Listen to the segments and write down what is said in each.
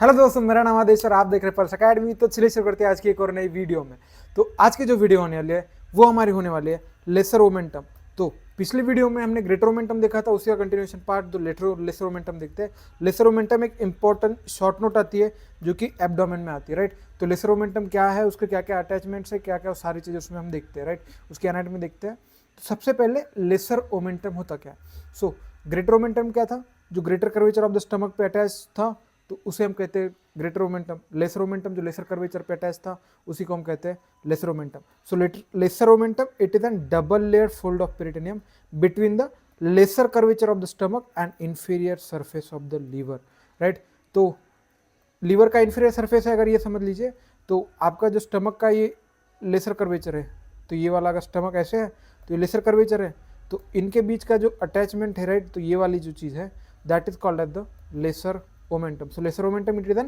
Hello दोस्तों, मेरा नाम आदेश और आप देख रहे हैं पल्स अकेडमी। तो चलिए शुरू करते हैं आज की एक और नई वीडियो में। तो आज की जो वीडियो होने वाली है वो हमारी होने वाली है लेसर मोमेंटम। तो पिछली वीडियो में हमने ग्रेटर मोमेंटम देखा था, उसी का कंटिन्यूएशन पार्ट दो लेसर मोमेंटम देखते हैं। लेसर मोमेंटम एक इंपॉर्टेंट शॉर्ट नोट आती है जो कि एब्डोमेन में आती है, राइट। तो लेसर मोमेंटम क्या है, उसके क्या क्या अटैचमेंट्स है, क्या क्या सारी चीज़ें उसमें हम देखते हैं, राइट। उसकी एनाटॉमी देखते हैं। तो सबसे पहले लेसर मोमेंटम होता क्या है। सो ग्रेटर मोमेंटम क्या था, जो greater curvature of the stomach पे अटैच था, तो उसे हम कहते हैं ग्रेटर मोमेंटम। लेसर मोमेंटम जो लेसर कर्वेचर पे अटैच था, उसी को हम कहते हैं lesser momentum. So lesser momentum it is an double layer fold of peritoneum between the lesser curvature of the stomach and inferior surface of the liver, right. तो liver का inferior surface है, अगर ये समझ लीजिए, तो आपका जो स्टमक का ये लेसर कर्वेचर है, तो ये वाला अगर स्टमक ऐसे है तो ये लेसर कर्वेचर है, तो इनके बीच का जो अटैचमेंट है, राइट, तो ये वाली जो चीज़ है that is called at the lesser momentum. So lesser momentum it is a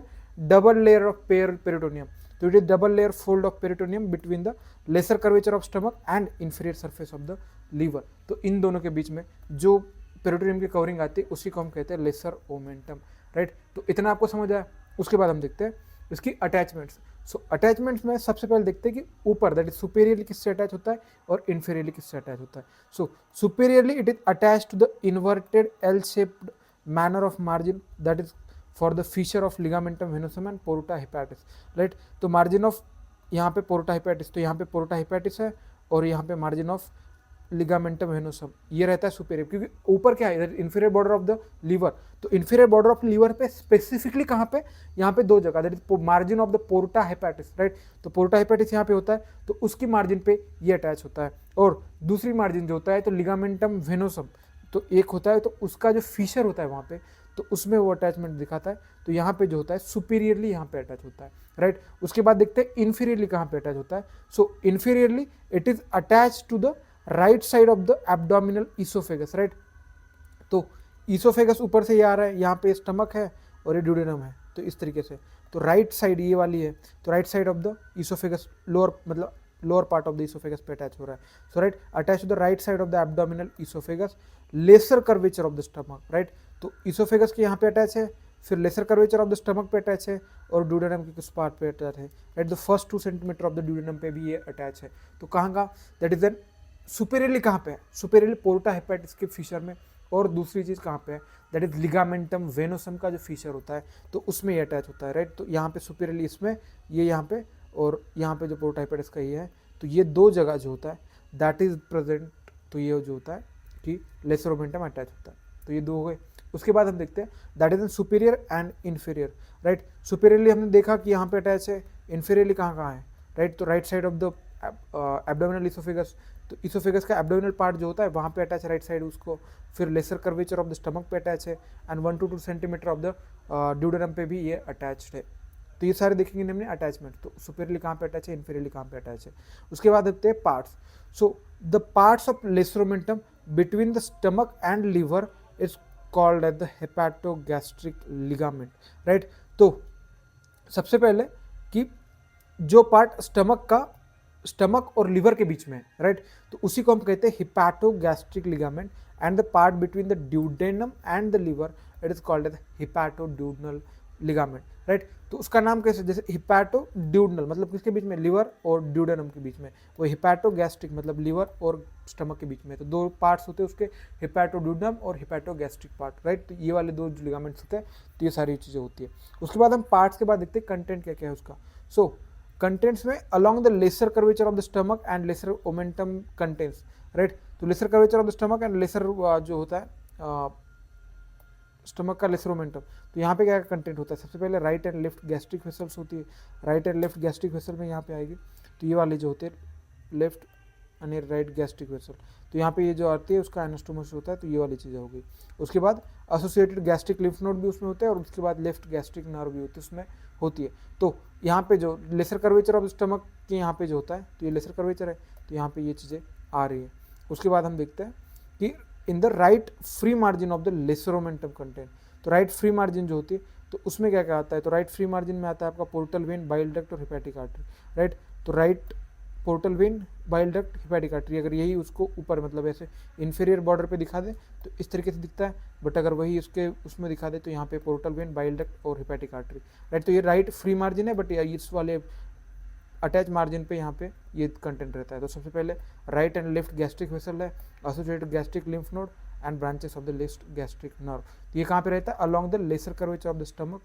double layer of peritoneum. So it is double layer fold of peritoneum between the lesser curvature of stomach and inferior surface of the liver. तो इन दोनों के बीच में जो peritoneum की covering आती है उसी को हम कहते हैं लेसर ओमेंटम, राइट। तो इतना आपको समझ आया। उसके बाद हम देखते हैं इसकी अटैचमेंट्स। सो अटैचमेंट्स में सबसे पहले देखते हैं कि ऊपर दैट इज सुपेरियरली किससे अटैच होता है और इन्फीरियरली किससे अटैच होता है। So superiorly it is attach to the inverted L shaped manner of margin that is for the feature of ligamentum venosum and porta hepatis, right. तो मार्जिन ऑफ यहाँ पे पोर्टा हेपेटिस, तो यहाँ पे पोर्टा हेपेटिस है और यहाँ पे मार्जिन ऑफ लिगामेंटम वेनोसम ये रहता है सुपेरियर, क्योंकि ऊपर क्या है inferior border of the liver. तो इंफीरियर बॉर्डर ऑफ लीवर पे स्पेसिफिकली कहाँ पे, यहाँ पे दो जगह that is margin of the porta hepatis, right. तो पोर्टा हेपेटिस यहाँ पे होता है, तो उसकी मार्जिन पे ये अटैच होता है। और दूसरी मार्जिन जो होता है तो लिगामेंटम वेनोसम, तो एक होता है, तो उसका जो फीचर होता है वहाँ पे, तो उसमें वो अटैचमेंट दिखाता है। तो यहाँ पे जो होता है सुपीरियरली यहाँ पे अटैच होता है, राइट। उसके बाद देखते हैं इन्फीरियरली कहाँ पे अटैच होता है। So inferiorly it is attach to the right side of the abdominal oesophagus, right. तो ईसोफेगस ऊपर से ये आ रहा है, यहाँ पे स्टमक है और ये ड्यूडेनम है, तो इस तरीके से। तो राइट साइड ये वाली है, तो right side of the oesophagus lower, मतलब lower part of the oesophagus पे अटैच हो रहा है। So right, attach to the right side of the abdominal oesophagus, lesser curvature of the stomach, right. तो ईसोफेगस के यहाँ पे अटैच है, फिर lesser curvature of the stomach पे अटैच है और ड्यूडेनम के कुछ पार्ट पे अटैच है, right. The first 2 centimetre of the duodenum पे भी ये अटैच है। तो कहाँ का दैट इज देन सुपेरियरली कहाँ पे है, सुपेरियरली पोर्टा हेपेटिस के फीचर में। और दूसरी चीज़ कहाँ पे है, दैट इज लिगामेंटम वेनोसम का जो फीचर होता है, तो उसमें ये अटैच होता है, राइट। तो यहाँ पे सुपेरियरली इसमें, ये यहाँ पे, और यहाँ पे जो पोर्टा हेपेटिस का ये है, तो ये दो जगह जो होता है दैट इज प्रेजेंट। तो ये जो होता है कि लेसर ओमेंटम अटैच होता है, तो ये दो हो गए। उसके बाद हम देखते हैं that is in superior and inferior, right. Superiorly हमने देखा कि यहाँ पे अटैच है, इन्फीरियरली कहाँ कहाँ है, राइट। तो right side of the abdominal oesophagus, तो ईसोफेगस का एब्डोमिनल पार्ट जो होता है वहाँ पे अटैच है राइट साइड उसको। फिर lesser curvature of the stomach पे अटैच है and 1 to 2 centimetre of the duodenum पे भी ये अटैच्ड है। तो ये सारे देखेंगे हमने अटैचमेंट। तो सुपीरियरली कहाँ पे अटैच है, इन्फीरियरली कहाँ पे अटैच है। उसके बाद देखते हैं parts. So the parts of lesser omentum between the stomach and liver is called at the hepatogastric ligament, right. तो सबसे पहले कि जो पार्ट स्टमक और लिवर के बीच में है, राइट, तो उसी को हम कहते हैं hepatogastric ligament. And the part between the duodenum and the liver it is called as hepatoduodenal ligament, right. तो उसका नाम कैसे, जैसे हिपैटोड्यूडनल मतलब किसके बीच में, लिवर और ड्यूडेनम के बीच में, वो हिपैटोगैस्ट्रिक मतलब लिवर और स्टमक के बीच में। तो दो पार्ट्स होते हैं उसके, हिपैटोड्यूडनम और हिपैटोगैस्ट्रिक पार्ट, राइट। तो ये वाले दो लिगामेंट्स होते हैं, तो ये सारी चीज़ें होती है। उसके बाद हम पार्ट्स के बाद देखते हैं कंटेंट क्या क्या है उसका। सो कंटेंट्स में along the lesser curvature of the stomach and lesser omentum contents, right. तो lesser curvature of the stomach and lesser जो होता है स्टमक का लेसर ओमेंटम, तो यहाँ पे क्या कंटेंट होता है, सबसे पहले right and left gastric vessels होती है। Right and left gastric vessel में यहाँ पे आएगी, तो ये वाले जो होते हैं left and right gastric vessel, तो यहाँ पे ये जो आती है उसका एनास्टोमस होता है, तो ये वाली चीज़ें हो गई। उसके बाद एसोसिएटेड गैस्ट्रिक लिम्फ नोड भी उसमें होते हैं और उसके बाद लेफ्ट गैस्ट्रिक नर्व भी होती है उसमें होती है। तो यहाँ पे जो लेसर कर्वेचर ऑफ स्टमक के यहाँ पे जो होता है, तो ये लेसर कर्वेचर है, तो यहाँ पे ये चीज़ें आ रही है। उसके बाद हम देखते हैं कि in the right free margin of the lesser omentum content, तो राइट फ्री मार्जिन जो होती है, तो उसमें क्या क्या आता है, तो राइट फ्री मार्जिन में आता है आपका पोर्टल वेन, बाइल डक्ट और हेपेटिक आर्टरी, राइट। तो right portal vein, bile duct, hepatic artery. अगर यही उसको ऊपर मतलब ऐसे इन्फीरियर बॉर्डर पे दिखा दे तो इस तरीके से दिखता है, बट अगर वही उसके उसमें दिखा दे तो यहाँ पे पोर्टल वेन, बाइल डक्ट और हिपैटिक आर्टरी, राइट। तो ये राइट फ्री मार्जिन है, बट इस वाले अटैच मार्जिन पे यहाँ पे ये कंटेंट रहता है। तो सबसे पहले right and left gastric vessel है, associated gastric lymph node and branches of the left gastric nerve. तो ये कहाँ पे रहता है? Along the lesser curvature of the stomach,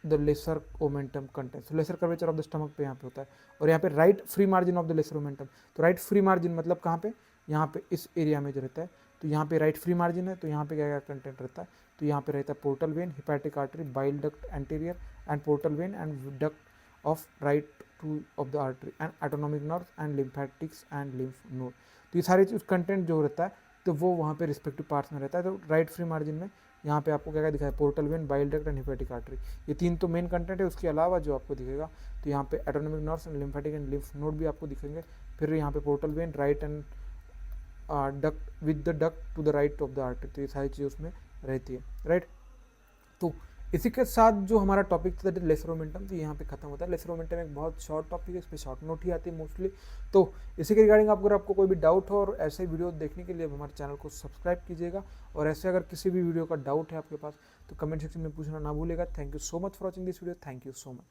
the lesser omentum contents. Lesser curvature of the stomach पे यहाँ पे होता है। और यहाँ पे right free margin of the lesser omentum. तो राइट फ्री मार्जिन मतलब कहाँ पे? यहाँ पे इस एरिया में जो रहता है। तो यहाँ पे राइट फ्री मार्जिन है, तो यहाँ पे क्या क्या कंटेंट रहता है? तो यहाँ पे रहता है portal vein, hepatic artery, bile duct anterior and portal vein and duct of right two of the artery and autonomic nerve and lymphatics and lymph node. तो ये सारे चीज कंटेंट जो रहता है तो वो वहाँ पे रिस्पेक्टिव पार्ट्स में रहता है। तो राइट फ्री मार्जिन में यहाँ पे आपको क्या क्या दिखा है? Portal vein, bile duct and hepatic artery. ये तीन तो मेन कंटेंट है। उसके अलावा जो आपको दिखेगा तो यहाँ पे autonomic nerves and lymphatic and lymph node भी आपको दिखेंगे। फिर यहाँ पे portal vein, right and duct with the duct to the right of the artery. तो ये सारी चीज़ें उसमें रहती है, राइट। तो इसी के साथ जो हमारा टॉपिक था लेसर ओमेंटम, तो यहाँ पे खत्म होता है। लेसर ओमेंटम एक बहुत शॉर्ट टॉपिक है, इस पर शॉर्ट नोट ही आती है मोस्टली। तो इसी के रिगार्डिंग अगर आपको कोई भी डाउट हो और ऐसे वीडियो देखने के लिए हमारे चैनल को सब्सक्राइब कीजिएगा। और ऐसे अगर किसी भी वीडियो का डाउट है आपके पास तो कमेंट सेक्शन में पूछना ना भूलेगा। Thank you so much for watching this video. Thank you so much.